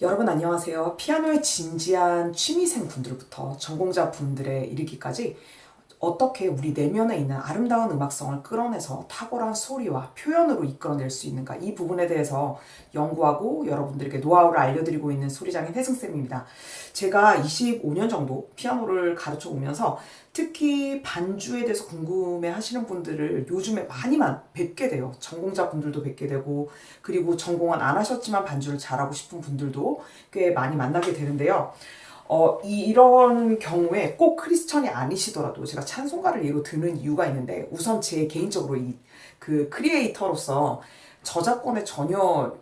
여러분 안녕하세요. 피아노에 진지한 취미생 분들부터 전공자 분들에 이르기까지 어떻게 우리 내면에 있는 아름다운 음악성을 끌어내서 탁월한 소리와 표현으로 이끌어낼 수 있는가, 이 부분에 대해서 연구하고 여러분들에게 노하우를 알려드리고 있는 소리장인 혜승쌤입니다. 제가 25년 정도 피아노를 가르쳐 오면서 특히 반주에 대해서 궁금해 하시는 분들을 요즘에 많이 뵙게 돼요. 전공자 분들도 뵙게 되고, 그리고 전공은 안 하셨지만 반주를 잘하고 싶은 분들도 꽤 많이 만나게 되는데요. 이런 경우에 꼭 크리스천이 아니시더라도 제가 찬송가를 예로 드는 이유가 있는데, 우선 제 개인적으로 그 크리에이터로서 저작권에 전혀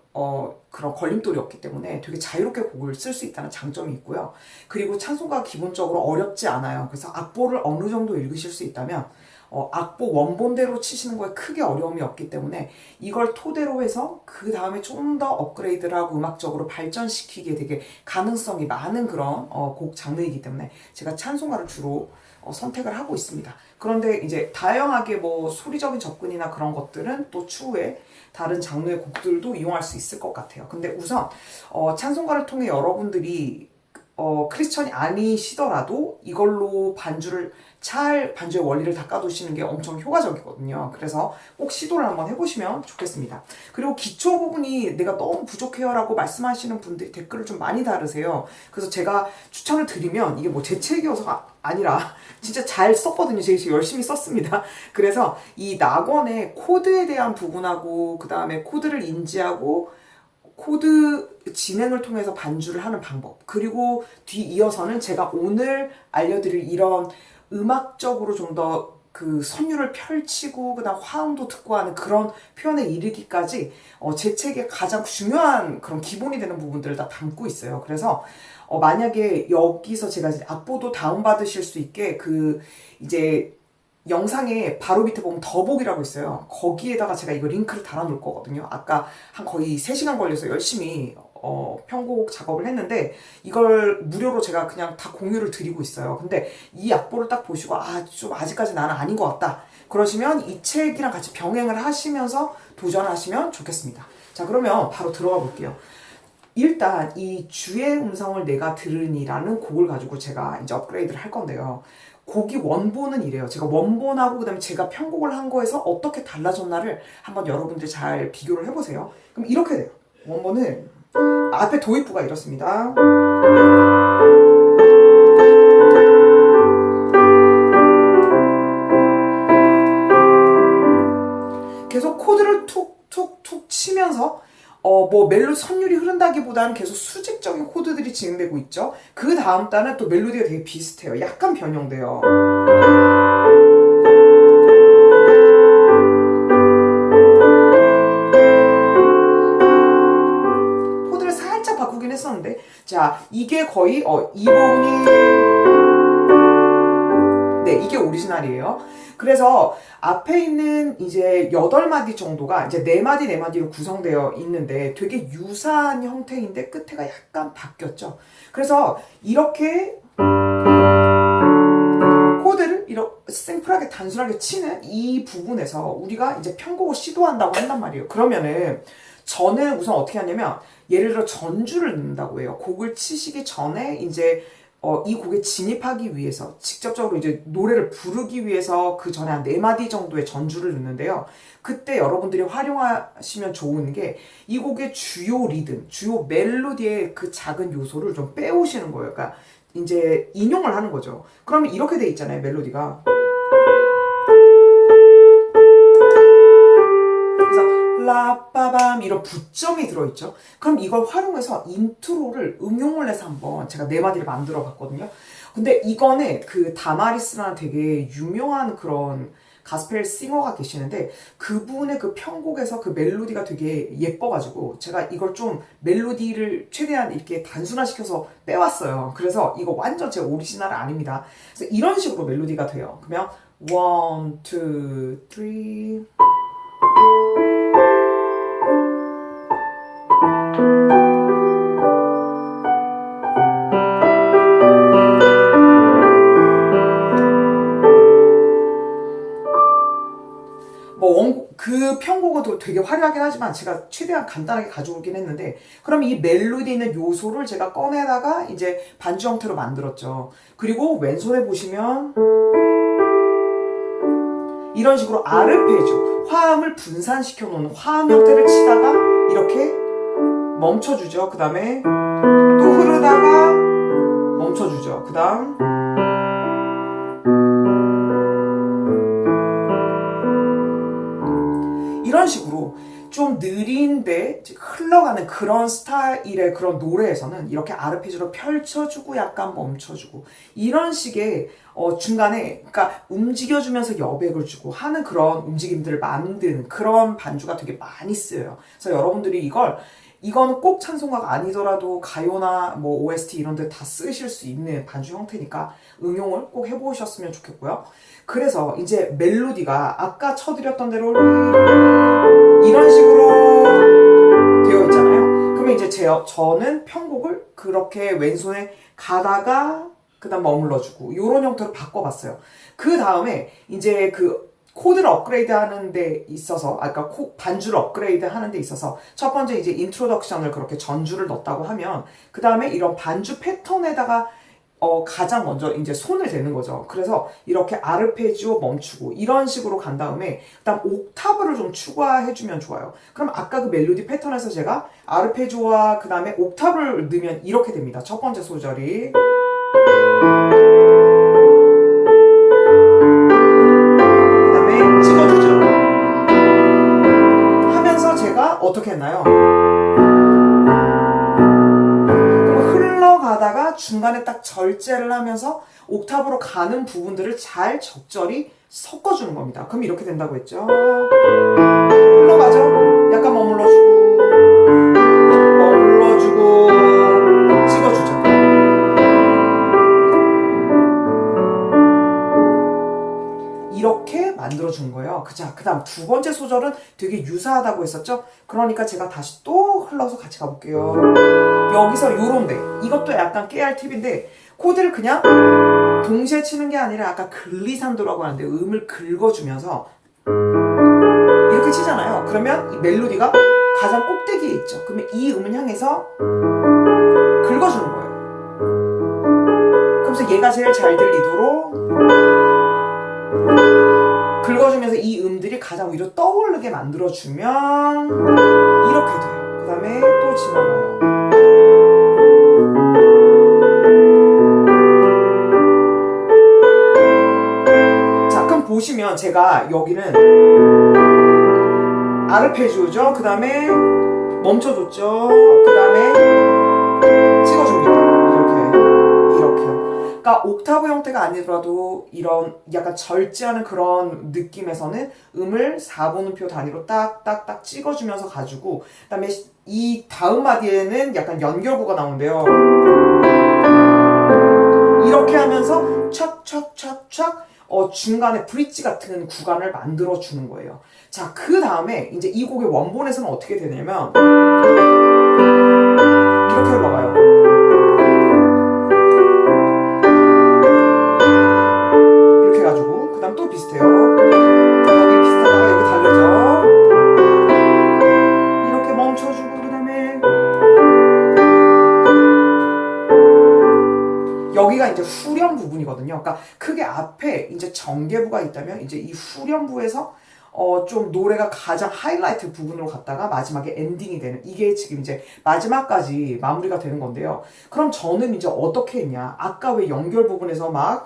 그런 걸림돌이 없기 때문에 되게 자유롭게 곡을 쓸 수 있다는 장점이 있고요. 그리고 찬송가가 기본적으로 어렵지 않아요. 그래서 악보를 어느 정도 읽으실 수 있다면 악보 원본대로 치시는 거에 크게 어려움이 없기 때문에 이걸 토대로 해서 그 다음에 좀 더 업그레이드를 하고 음악적으로 발전시키기에 되게 가능성이 많은 그런 곡 장르이기 때문에 제가 찬송가를 주로 선택을 하고 있습니다. 그런데 이제 다양하게 뭐 소리적인 접근이나 그런 것들은 또 추후에 다른 장르의 곡들도 이용할 수 있을 것 같아요. 근데 우선 찬송가를 통해 여러분들이 크리스천이 아니시더라도 이걸로 반주의 원리를 닦아두시는 게 엄청 효과적이거든요. 그래서 꼭 시도를 한번 해보시면 좋겠습니다. 그리고 기초 부분이 내가 너무 부족해요 라고 말씀하시는 분들이 댓글을 좀 많이 다르세요. 그래서 제가 추천을 드리면, 이게 뭐 제 책이어서가 아니라 진짜 잘 썼거든요. 제가 열심히 썼습니다. 그래서 이 낙원의 코드에 대한 부분하고, 그 다음에 코드를 인지하고 코드 진행을 통해서 반주를 하는 방법, 그리고 뒤이어서는 제가 오늘 알려드릴 이런 음악적으로 좀 더 그 선율을 펼치고 그다음 화음도 듣고 하는 그런 표현에 이르기까지 제 책의 가장 중요한 그런 기본이 되는 부분들을 다 담고 있어요. 그래서 만약에 여기서 제가 이제 악보도 다운받으실 수 있게 이제 영상에 바로 밑에 보면 더보기라고 있어요. 거기에다가 제가 이거 링크를 달아 놓을 거거든요. 아까 한 거의 3시간 걸려서 열심히 편곡 작업을 했는데 이걸 무료로 제가 그냥 다 공유를 드리고 있어요. 근데 이 악보를 딱 보시고 좀 아직까지 나는 아닌 것 같다 그러시면 이 책이랑 같이 병행을 하시면서 도전하시면 좋겠습니다. 자, 그러면 바로 들어가 볼게요. 일단 이 주의 음성을 내가 들으니라는 곡을 가지고 제가 이제 업그레이드를 할 건데요. 곡이 원본은 이래요. 제가 원본하고 그다음에 제가 편곡을 한 거에서 어떻게 달라졌나를 한번 여러분들 잘 비교를 해보세요. 그럼 이렇게 돼요. 원본은 앞에 도입부가 이렇습니다. 계속 코드를 툭툭툭 치면서 뭐 멜로디 선율이 흐른다기보다는 계속 수직적인 코드들이 진행되고 있죠. 그 다음 단은 또 멜로디가 되게 비슷해요. 약간 변형돼요. 코드를 살짝 바꾸긴 했었는데, 자, 이게 거의 이 부분이, 네, 이게 오리지널이에요. 그래서 앞에 있는 이제 8마디 정도가 이제 4마디 4마디로 구성되어 있는데 되게 유사한 형태인데 끝에가 약간 바뀌었죠. 그래서 이렇게 코드를 이렇게 심플하게 단순하게 치는 이 부분에서 우리가 이제 편곡을 시도한다고 한단 말이에요. 그러면은 저는 우선 어떻게 하냐면, 예를 들어 전주를 넣는다고 해요. 곡을 치시기 전에 이제 이 곡에 진입하기 위해서 직접적으로 이제 노래를 부르기 위해서 그 전에 한 4마디 정도의 전주를 넣는데요. 그때 여러분들이 활용하시면 좋은 게 이 곡의 주요 리듬, 주요 멜로디의 그 작은 요소를 좀 빼오시는 거예요. 그러니까 이제 인용을 하는 거죠. 그러면 이렇게 돼 있잖아요, 멜로디가. 라빠밤 이런 부점이 들어있죠. 그럼 이걸 활용해서 인트로를 응용을 해서 한번 제가 4마디를 만들어 봤거든요. 근데 이거는 그 다마리스라는 되게 유명한 그런 가스펠 싱어가 계시는데, 그분의 그 편곡에서 그 멜로디가 되게 예뻐가지고 제가 이걸 좀 멜로디를 최대한 이렇게 단순화시켜서 빼왔어요. 그래서 이거 완전 제 오리지널 아닙니다. 그래서 이런 식으로 멜로디가 돼요. 그러면 1, 2, 3 그 편곡은 되게 화려하긴 하지만 제가 최대한 간단하게 가져오긴 했는데, 그럼 이 멜로디 있는 요소를 제가 꺼내다가 이제 반주 형태로 만들었죠. 그리고 왼손에 보시면 이런 식으로 아르페지오, 화음을 분산시켜 놓은 화음 형태를 치다가 이렇게 멈춰주죠. 그 다음에 또 흐르다가 멈춰주죠. 그 다음 이런 식으로 좀 느린데 흘러가는 그런 스타일의 그런 노래에서는 이렇게 아르페지오로 펼쳐주고 약간 멈춰주고 이런 식의 중간에 그러니까 움직여주면서 여백을 주고 하는 그런 움직임들을 만드는 그런 반주가 되게 많이 쓰여요. 그래서 여러분들이 이거는 꼭 찬송가가 아니더라도 가요나 뭐 OST 이런 데 다 쓰실 수 있는 반주 형태니까 응용을 꼭 해보셨으면 좋겠고요. 그래서 이제 멜로디가 아까 쳐드렸던 대로 이런 식으로 되어 있잖아요. 그러면 이제 저는 편곡을 그렇게 왼손에 가다가 그 다음 머물러주고 이런 형태로 바꿔봤어요. 그 다음에 이제 그 코드를 업그레이드 하는 데 있어서 아까 반주를 업그레이드 하는 데 있어서 첫 번째 이제 인트로덕션을 그렇게 전주를 넣었다고 하면 그 다음에 이런 반주 패턴에다가 가장 먼저 이제 손을 대는 거죠. 그래서 이렇게 아르페지오 멈추고 이런 식으로 간 다음에 그다음 옥타브를 좀 추가해주면 좋아요. 그럼 아까 그 멜로디 패턴에서 제가 아르페지오와 그 다음에 옥타브를 넣으면 이렇게 됩니다. 첫 번째 소절이 그 다음에 찍어주죠. 하면서 제가 어떻게 했나요? 가다가 중간에 딱 절제를 하면서 옥탑으로 가는 부분들을 잘 적절히 섞어주는 겁니다. 그럼 이렇게 된다고 했죠. 흘러가죠. 약간 머물러주고 찍어주죠. 이렇게 만들어주는 거예요. 그 다음 두 번째 소절은 되게 유사하다고 했었죠. 그러니까 제가 다시 또 흘러서 같이 가볼게요. 여기서 요런데 이것도 약간 깨알 팁인데 코드를 그냥 동시에 치는 게 아니라 아까 글리산도라고 하는데 음을 긁어주면서 이렇게 치잖아요. 그러면 이 멜로디가 가장 꼭대기에 있죠. 그러면 이 음을 향해서 긁어주는 거예요. 그러면서 얘가 제일 잘 들리도록 긁어주면서 이 음들이 가장 위로 떠오르게 만들어주면 이렇게 돼요. 그 다음에 또 지나가요. 자, 그럼 보시면 제가 여기는 아르페지오죠. 그 다음에 멈춰줬죠. 그 다음에 찍어줍니다. 이렇게. 그러니까 옥타브 형태가 아니더라도 이런 약간 절제하는 그런 느낌에서는 음을 4분음표 단위로 딱딱딱 찍어주면서 가지고 그 다음에 이 다음 마디에는 약간 연결구가 나오는데요. 이렇게 하면서 촥촥촥촥 중간에 브릿지 같은 구간을 만들어주는 거예요. 자, 그 다음에 이제 이 곡의 원본에서는 어떻게 되냐면 이렇게 흘러가요. 이렇게 해가지고 그 다음 또 비슷해요. 여기 비슷하다가 여기 다르죠. 이렇게 멈춰주고 그 다음에 여기가 이제 후렴 부분이거든요. 그러니까 크게 앞에 이제 전개부가 있다면 이제 이 후렴부에서 좀 노래가 가장 하이라이트 부분으로 갔다가 마지막에 엔딩이 되는 이게 지금 이제 마지막까지 마무리가 되는 건데요. 그럼 저는 이제 어떻게 했냐? 아까 왜 연결 부분에서 막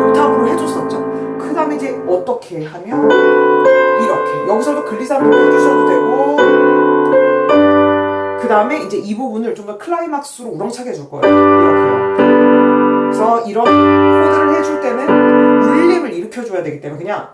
옥탑으로 해줬었죠. 그 다음에 이제 어떻게 하면 이렇게 여기서도 글리산도 해주셔도 되고 그 다음에 이제 이 부분을 좀 더 클라이막스로 우렁차게 해줄 거예요. 이렇게요. 그래서 이런 코드를 해줄 때는 울림을 일으켜줘야 되기 때문에 그냥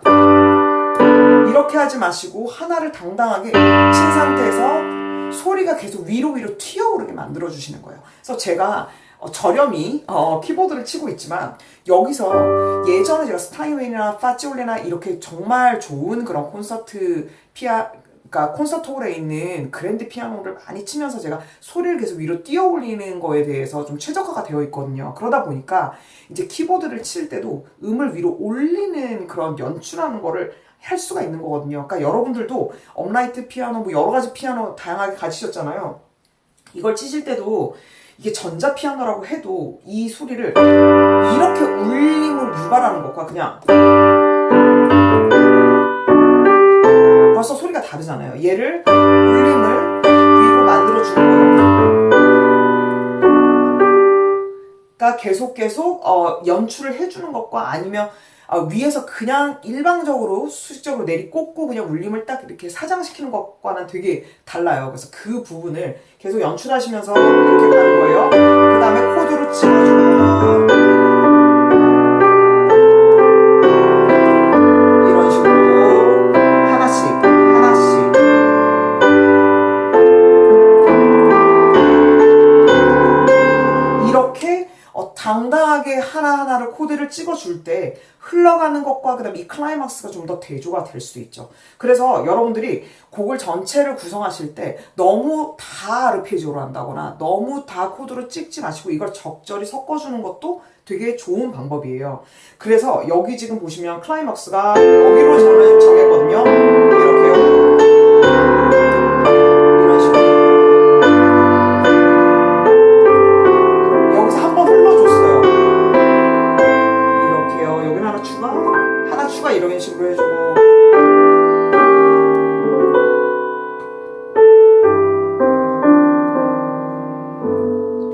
이렇게 하지 마시고 하나를 당당하게 친 상태에서 소리가 계속 위로 튀어오르게 만들어주시는 거예요. 그래서 제가 저렴이 키보드를 치고 있지만 여기서 예전에 제가 스타인웨이나 파지올레나 이렇게 정말 좋은 그런 콘서트 그러니까 콘서트홀에 있는 그랜드 피아노를 많이 치면서 제가 소리를 계속 위로 띄어 올리는 거에 대해서 좀 최적화가 되어 있거든요. 그러다 보니까 이제 키보드를 칠 때도 음을 위로 올리는 그런 연출하는 거를 할 수가 있는 거거든요. 그러니까 여러분들도 업라이트 피아노 뭐 여러 가지 피아노 다양하게 가지셨잖아요. 이걸 치실 때도 이게 전자피아노라고 해도 이 소리를 이렇게 울림을 유발하는 것과 그냥 벌써 소리가 다르잖아요. 얘를 울림을 위로 만들어주는 거가 계속 연출을 해주는 것과 아니면 위에서 그냥 일방적으로 수직적으로 내리꽂고 그냥 울림을 딱 이렇게 사장시키는 것과는 되게 달라요. 그래서 그 부분을 계속 연출하시면서 이렇게 가는 거예요. 그 다음에 코드로 찍어주고 이런 식으로 하나씩 이렇게 당당하게 하나하나를 코드를 찍어줄 때 흘러가는 것과 그 다음에 이 클라이막스가 좀 더 대조가 될 수 있죠. 그래서 여러분들이 곡을 전체를 구성하실 때 너무 다 아르페지오로 한다거나 너무 다 코드로 찍지 마시고 이걸 적절히 섞어주는 것도 되게 좋은 방법이에요. 그래서 여기 지금 보시면 클라이막스가 여기로 저는 정했거든요. 이렇게요. 이런 식으로. 여기서 한번 흘러줬어요. 이렇게요. 여기는 하나 추가 이런 식으로 해주고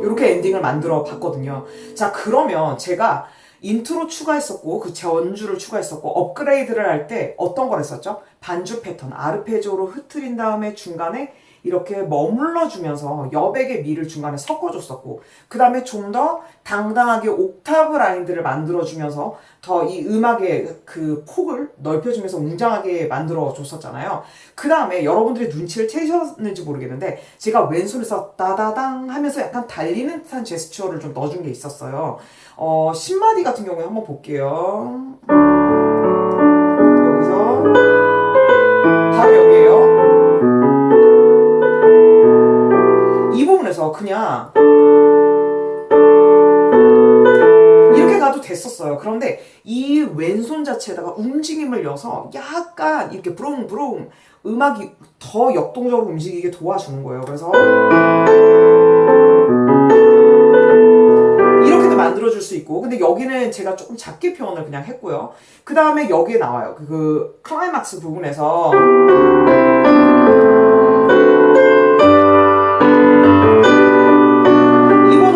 이렇게 엔딩을 만들어 봤거든요. 자, 그러면 제가 인트로 추가했었고 그 전주를 추가했었고 업그레이드를 할 때 어떤 걸 했었죠? 반주 패턴 아르페지오로 흐트린 다음에 중간에 이렇게 머물러 주면서 여백의 미를 중간에 섞어줬었고 그 다음에 좀 더 당당하게 옥타브 라인들을 만들어주면서 더 이 음악의 그 폭을 넓혀주면서 웅장하게 만들어줬었잖아요. 그 다음에 여러분들이 눈치를 채셨는지 모르겠는데 제가 왼손에서 따다당 하면서 약간 달리는 듯한 제스처를 좀 넣어준 게 있었어요. 10마디 같은 경우에 한번 볼게요. 여기서 바로 여기에요. 이 부분에서 그냥 이렇게 가도 됐었어요. 그런데 이 왼손 자체에다가 움직임을 넣어서 약간 이렇게 브롱브롱 음악이 더 역동적으로 움직이게 도와주는 거예요. 그래서 이렇게도 만들어줄 수 있고 근데 여기는 제가 조금 작게 표현을 그냥 했고요. 그 다음에 여기에 나와요. 그 클라이막스 부분에서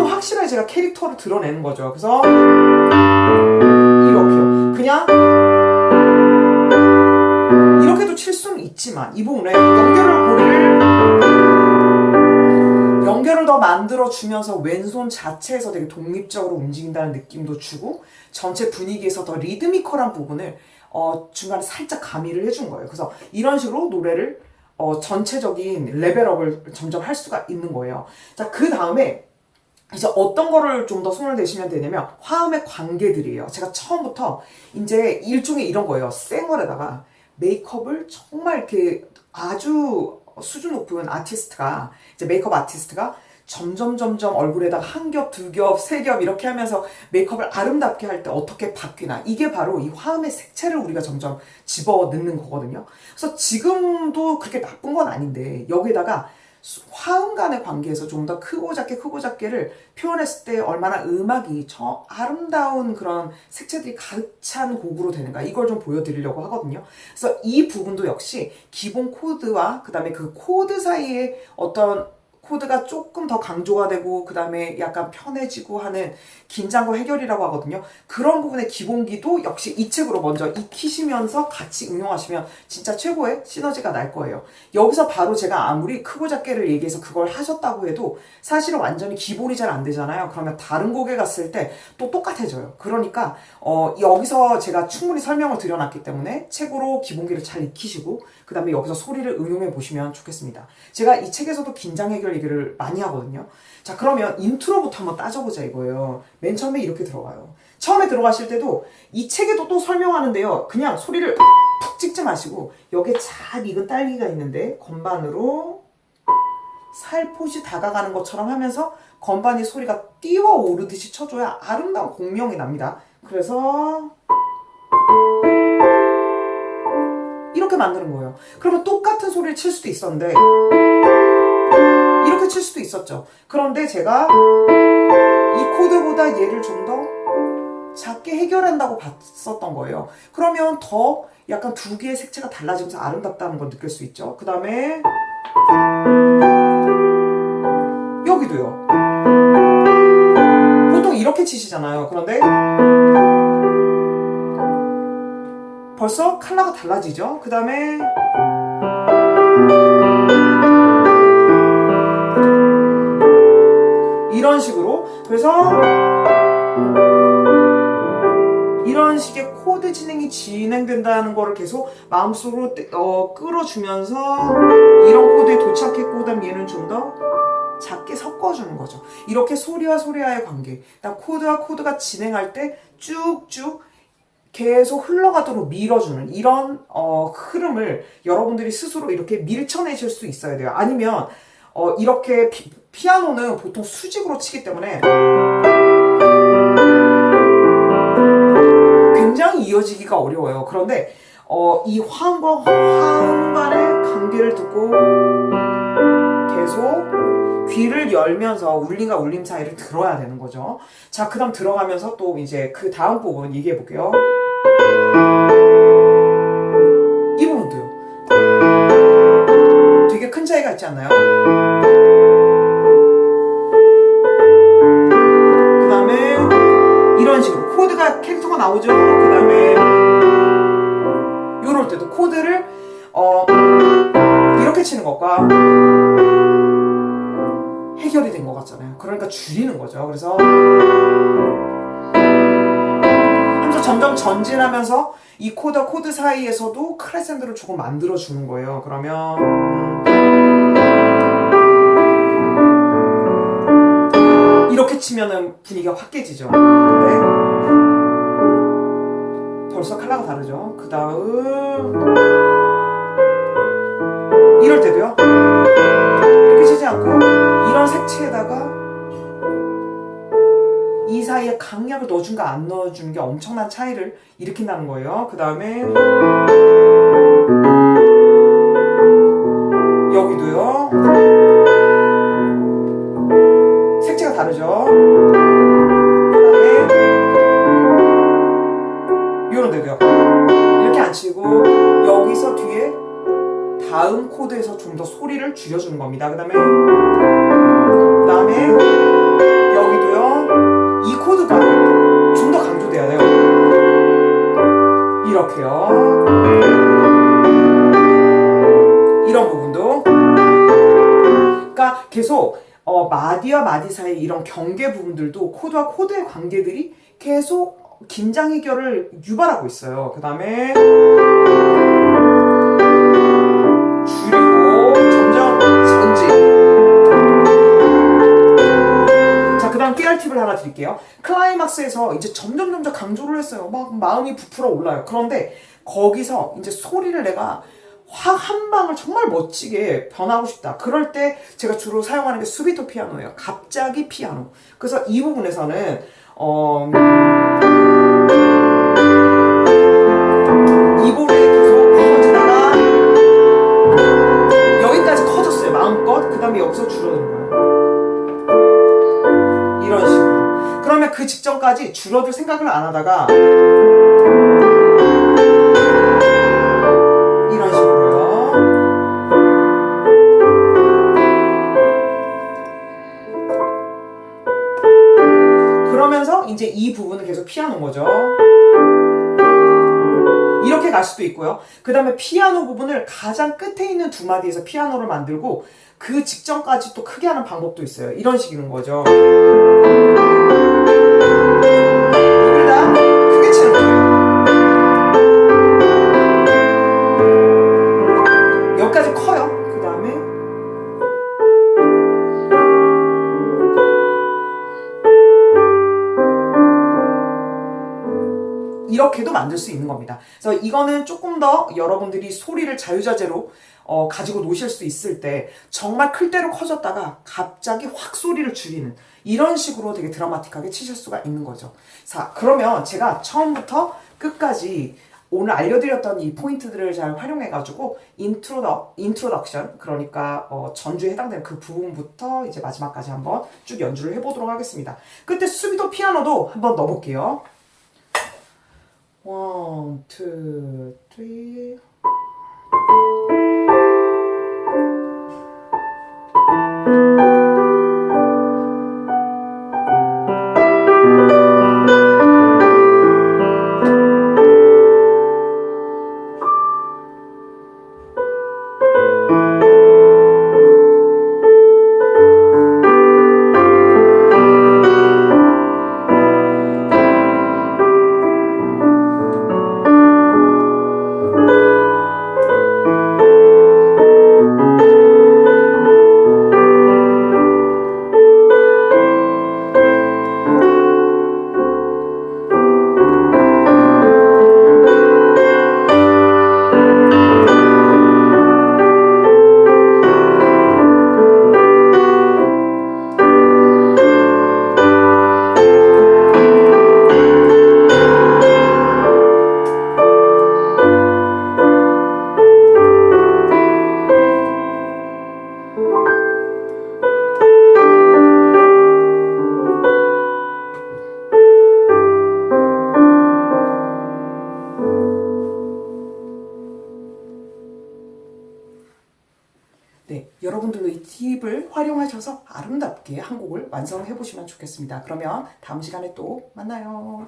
확실하게 제가 캐릭터를 드러내는 거죠. 그래서 이렇게요. 그냥 이렇게도 칠 수는 있지만 이 부분에 연결을 더 만들어주면서 왼손 자체에서 되게 독립적으로 움직인다는 느낌도 주고 전체 분위기에서 더 리드미컬한 부분을 중간에 살짝 가미를 해준 거예요. 그래서 이런 식으로 노래를 전체적인 레벨업을 점점 할 수가 있는 거예요. 자, 그 다음에 이제 어떤 거를 좀 더 손을 대시면 되냐면 화음의 관계들이에요. 제가 처음부터 이제 일종의 이런 거예요. 생얼에다가 메이크업을 정말 이렇게 아주 수준 높은 아티스트가 이제 메이크업 아티스트가 점점 얼굴에다가 한 겹, 두 겹, 세 겹 이렇게 하면서 메이크업을 아름답게 할 때 어떻게 바뀌나 이게 바로 이 화음의 색채를 우리가 점점 집어넣는 거거든요. 그래서 지금도 그렇게 나쁜 건 아닌데 여기다가 화음 간의 관계에서 좀 더 크고 작게를 표현했을 때 얼마나 음악이 저 아름다운 그런 색채들이 가득 찬 곡으로 되는가 이걸 좀 보여드리려고 하거든요. 그래서 이 부분도 역시 기본 코드와 그 다음에 그 코드 사이에 어떤 코드가 조금 더 강조가 되고 그 다음에 약간 편해지고 하는 긴장과 해결이라고 하거든요. 그런 부분의 기본기도 역시 이 책으로 먼저 익히시면서 같이 응용하시면 진짜 최고의 시너지가 날 거예요. 여기서 바로 제가 아무리 크고 작게를 얘기해서 그걸 하셨다고 해도 사실은 완전히 기본이 잘 안 되잖아요. 그러면 다른 곡에 갔을 때 또 똑같아져요. 그러니까 여기서 제가 충분히 설명을 드려놨기 때문에 책으로 기본기를 잘 익히시고 그 다음에 여기서 소리를 응용해 보시면 좋겠습니다. 제가 이 책에서도 긴장 해결 얘기를 많이 하거든요. 자, 그러면 인트로부터 한번 따져보자 이거예요. 맨 처음에 이렇게 들어가요. 처음에 들어가실 때도 이 책에도 또 설명하는데요. 그냥 소리를 푹 찍지 마시고 여기에 잘 익은 딸기가 있는데 건반으로 살포시 다가가는 것처럼 하면서 건반이 소리가 띄워오르듯이 쳐줘야 아름다운 공명이 납니다. 그래서 이렇게 만드는 거예요. 그러면 똑같은 소리를 칠 수도 있었는데 이렇게 칠 수도 있었죠. 그런데 제가 이 코드보다 얘를 좀 더 작게 해결한다고 봤었던 거예요. 그러면 더 약간 두 개의 색채가 달라지면서 아름답다는 걸 느낄 수 있죠. 그 다음에 여기도요. 보통 이렇게 치시잖아요. 그런데 벌써 컬러가 달라지죠. 그 다음에 이런 식으로. 그래서 이런 식의 코드 진행이 진행된다는 거를 계속 마음속으로 끌어주면서 이런 코드에 도착했고, 그다음 얘는 좀 더 작게 섞어주는 거죠. 이렇게 소리와 소리와의 관계, 그다음 코드와 코드가 진행할 때 쭉쭉 계속 흘러가도록 밀어주는 이런 흐름을 여러분들이 스스로 이렇게 밀쳐내실 수 있어야 돼요. 아니면 이렇게 피아노는 보통 수직으로 치기 때문에 굉장히 이어지기가 어려워요. 그런데 이 화음과 화음 간의 관계를 듣고 계속 귀를 열면서 울림과 울림 사이를 들어야 되는 거죠. 자, 그 다음 들어가면서 또 이제 그 다음 부분 얘기해 볼게요. 이 부분도요. 되게 큰 차이가 있지 않나요? 그 다음에 이런 식으로 코드가 캐릭터가 나오죠. 그 다음에 요럴 때도 코드를 이렇게 치는 것과 해결이 된 것 같잖아요. 그러니까 줄이는 거죠. 그래서 하면서 점점 전진하면서 이 코드와 코드 사이에서도 크레센도를 조금 만들어주는 거예요. 그러면 이렇게 치면은 분위기가 확 깨지죠. 근데 벌써 컬러가 다르죠. 그 다음 이럴 때도요. 이렇게 치지 않고 이런 색채에다가 이 사이에 강약을 넣어준가 안 넣어준 게 엄청난 차이를 일으킨다는 거예요. 그 다음에 여기도요. 색채가 다르죠. 그 다음에 요런 데도요. 이렇게 안 치고 여기서 뒤에 다음 코드에서 좀 더 소리를 줄여주는 겁니다. 그 다음에 여기도요. 이 코드가 좀 더 강조돼야 돼요. 이렇게요. 이런 부분도. 그러니까 계속 마디와 마디 사이 이런 경계 부분들도 코드와 코드의 관계들이 계속 긴장 해결을 유발하고 있어요. 그 다음에 줄이고 점점 전진. 자, 그 다음 깨알 팁을 하나 드릴게요. 클라이막스에서 이제 점점 강조를 했어요. 막 마음이 부풀어 올라요. 그런데 거기서 이제 소리를 내가 확 한 방을 정말 멋지게 변하고 싶다. 그럴 때 제가 주로 사용하는 게 수비토 피아노예요. 갑자기 피아노. 그래서 이 부분에서는 이 부분에 계속 커지다가 여기까지 커졌어요. 마음껏. 그 다음에 여기서 줄어든 거예요. 이런 식으로. 그러면 그 직전까지 줄어들 생각을 안 하다가 이런 식으로요. 그러면서 이제 이 부분은 계속 피아노인 거죠. 이렇게 갈 수도 있고요. 그 다음에 피아노 부분을 가장 끝에 있는 두 마디에서 피아노를 만들고 그 직전까지 또 크게 하는 방법도 있어요. 이런 식인 거죠. 여기다 크게 치는 거예요. 여기까지 커요. 그 다음에 이렇게도 만들 수 있는 겁니다. 그래서 이거는 조금 더 여러분들이 소리를 자유자재로 가지고 노실 수 있을 때 정말 클 대로 커졌다가 갑자기 확 소리를 줄이는 이런 식으로 되게 드라마틱하게 치실 수가 있는 거죠. 자, 그러면 제가 처음부터 끝까지 오늘 알려드렸던 이 포인트들을 잘 활용해가지고 인트로덕션, 그러니까 전주에 해당되는 그 부분부터 이제 마지막까지 한번 쭉 연주를 해보도록 하겠습니다. 그때 수비도 피아노도 한번 넣어볼게요. 1, 2, 3. 네, 여러분들도 이 팁을 활용하셔서 아름답게 한 곡을 완성해 보시면 좋겠습니다. 그러면 다음 시간에 또 만나요.